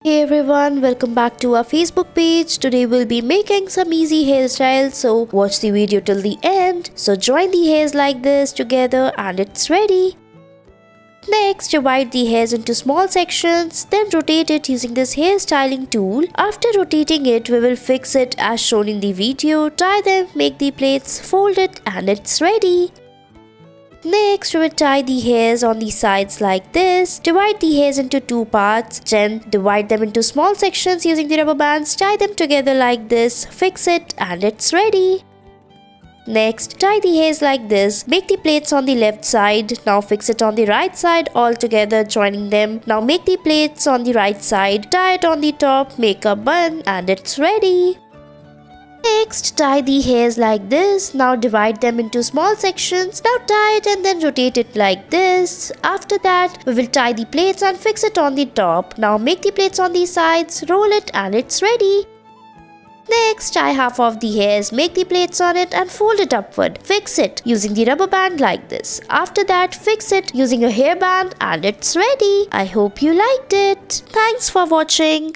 Hey everyone, welcome back to our Facebook page. Today we'll be making some easy hairstyles, so watch the video till the end. So join the hairs like this together and it's ready. Next, divide the hairs into small sections, then rotate it using this hairstyling tool. After rotating it, we will fix it as shown in the video. Tie them, make the plaits, fold it and it's ready. Next, we will tie the hairs on the sides like this. Divide the hairs into two parts. Then divide them into small sections using the rubber bands. Tie them together like this. Fix it and it's ready. Next, tie the hairs like this. Make the plaits on the left side. Now fix it on the right side all together, joining them. Now make the plaits on the right side. Tie it on the top, make a bun and it's ready. Next, tie the hairs like this. Now divide them into small sections. Now tie it and then rotate it like this. After that, we will tie the plaits and fix it on the top. Now make the plaits on the sides, roll it and it's ready. Next, tie half of the hairs, make the plaits on it and fold it upward. Fix it using the rubber band like this. After that, fix it using a hairband and it's ready. I hope you liked it. Thanks for watching.